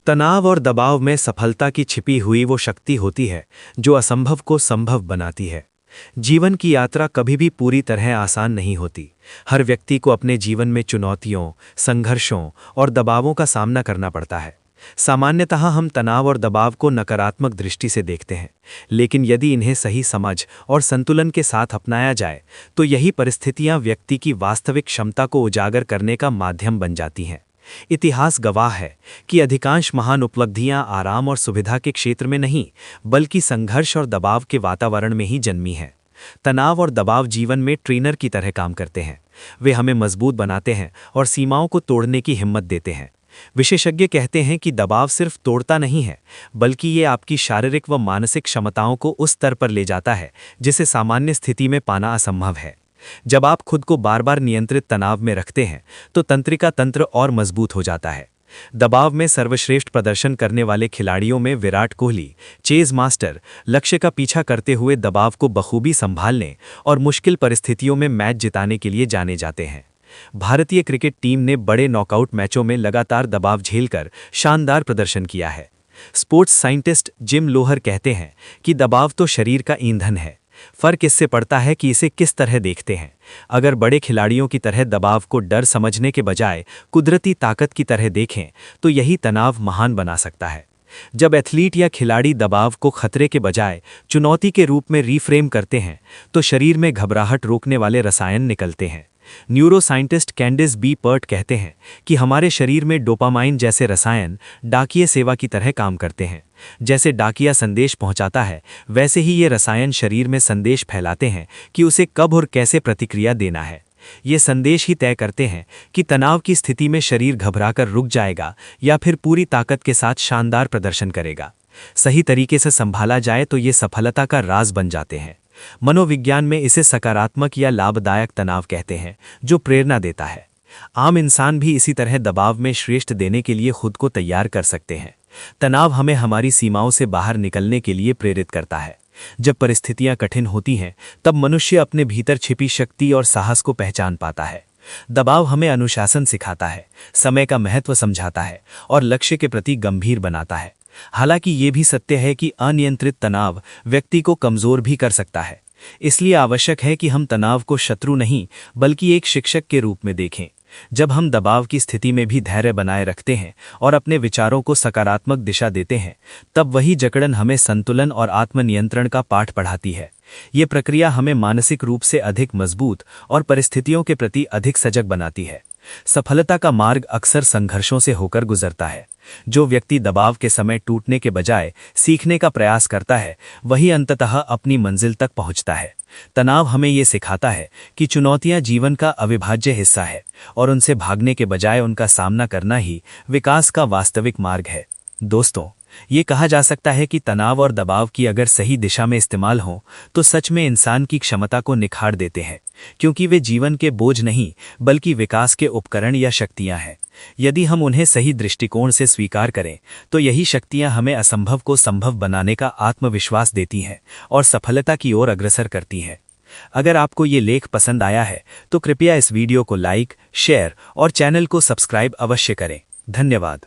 तनाव और दबाव में सफलता की छिपी हुई वो शक्ति होती है जो असंभव को संभव बनाती है। जीवन की यात्रा कभी भी पूरी तरह आसान नहीं होती। हर व्यक्ति को अपने जीवन में चुनौतियों, संघर्षों और दबावों का सामना करना पड़ता है। सामान्यतः हम तनाव और दबाव को नकारात्मक दृष्टि से देखते हैं, लेकिन यदि इन्हें सही समझ और संतुलन के साथ अपनाया जाए तो यही परिस्थितियां व्यक्ति की वास्तविक क्षमता को उजागर करने का माध्यम बन जाती हैं। इतिहास गवाह है कि अधिकांश महान उपलब्धियां आराम और सुविधा के क्षेत्र में नहीं, बल्कि संघर्ष और दबाव के वातावरण में ही जन्मी हैं। तनाव और दबाव जीवन में ट्रेनर की तरह काम करते हैं। वे हमें मजबूत बनाते हैं और सीमाओं को तोड़ने की हिम्मत देते हैं। विशेषज्ञ कहते हैं कि दबाव सिर्फ तोड़ता नहीं है, बल्कि ये आपकी शारीरिक व मानसिक क्षमताओं को उस स्तर पर ले जाता है जिसे सामान्य स्थिति में पाना असंभव है। जब आप खुद को बार बार नियंत्रित तनाव में रखते हैं तो तंत्रिका तंत्र और मजबूत हो जाता है। दबाव में सर्वश्रेष्ठ प्रदर्शन करने वाले खिलाड़ियों में विराट कोहली, चेज मास्टर, लक्ष्य का पीछा करते हुए दबाव को बखूबी संभालने और मुश्किल परिस्थितियों में मैच जिताने के लिए जाने जाते हैं। भारतीय क्रिकेट टीम ने बड़े नॉकआउट मैचों में लगातार दबाव झेलकर शानदार प्रदर्शन किया है। स्पोर्ट्स साइंटिस्ट जिम लोहर कहते हैं कि दबाव तो शरीर का ईंधन है, फर्क इससे पड़ता है कि इसे किस तरह देखते हैं। अगर बड़े खिलाड़ियों की तरह दबाव को डर समझने के बजाय कुदरती ताकत की तरह देखें तो यही तनाव महान बना सकता है। जब एथलीट या खिलाड़ी दबाव को खतरे के बजाय चुनौती के रूप में रीफ्रेम करते हैं तो शरीर में घबराहट रोकने वाले रसायन निकलते हैं। न्यूरोसाइंटिस्ट कैंडिस बी पर्ट कहते हैं कि हमारे शरीर में डोपामाइन जैसे रसायन डाकिया सेवा की तरह काम करते हैं। जैसे डाकिया संदेश पहुंचाता है, वैसे ही ये रसायन शरीर में संदेश फैलाते हैं कि उसे कब और कैसे प्रतिक्रिया देना है। ये संदेश ही तय करते हैं कि तनाव की स्थिति में शरीर घबराकर रुक जाएगा या फिर पूरी ताकत के साथ शानदार प्रदर्शन करेगा। सही तरीके से संभाला जाए तो ये सफलता का राज बन जाते हैं। मनोविज्ञान में इसे सकारात्मक या लाभदायक तनाव कहते हैं, जो प्रेरणा देता है। आम इंसान भी इसी तरह दबाव में श्रेष्ठ देने के लिए खुद को तैयार कर सकते हैं। तनाव हमें हमारी सीमाओं से बाहर निकलने के लिए प्रेरित करता है। जब परिस्थितियां कठिन होती हैं, तब मनुष्य अपने भीतर छिपी शक्ति और साहस को पहचान पाता है। दबाव हमें अनुशासन सिखाता है, समय का महत्व समझाता है और लक्ष्य के प्रति गंभीर बनाता है। हालांकि ये भी सत्य है कि अनियंत्रित तनाव व्यक्ति को कमजोर भी कर सकता है। इसलिए आवश्यक है कि हम तनाव को शत्रु नहीं, बल्कि एक शिक्षक के रूप में देखें। जब हम दबाव की स्थिति में भी धैर्य बनाए रखते हैं और अपने विचारों को सकारात्मक दिशा देते हैं, तब वही जकड़न हमें संतुलन और आत्मनियंत्रण का पाठ पढ़ाती है। ये प्रक्रिया हमें मानसिक रूप से अधिक मजबूत और परिस्थितियों के प्रति अधिक सजग बनाती है। सफलता का मार्ग अक्सर संघर्षों से होकर गुजरता है। जो व्यक्ति दबाव के समय टूटने के बजाय सीखने का प्रयास करता है, वही अंततः अपनी मंजिल तक पहुंचता है। तनाव हमें ये सिखाता है कि चुनौतियां जीवन का अविभाज्य हिस्सा है और उनसे भागने के बजाय उनका सामना करना ही विकास का वास्तविक मार्ग है। दोस्तों, ये कहा जा सकता है कि तनाव और दबाव की अगर सही दिशा में इस्तेमाल हो तो सच में इंसान की क्षमता को निखार देते हैं, क्योंकि वे जीवन के बोझ नहीं, बल्कि विकास के उपकरण या शक्तियां हैं। यदि हम उन्हें सही दृष्टिकोण से स्वीकार करें तो यही शक्तियां हमें असंभव को संभव बनाने का आत्मविश्वास देती हैं और सफलता की ओर अग्रसर करती हैं। अगर आपको ये लेख पसंद आया है तो कृपया इस वीडियो को लाइक, शेयर और चैनल को सब्सक्राइब अवश्य करें। धन्यवाद।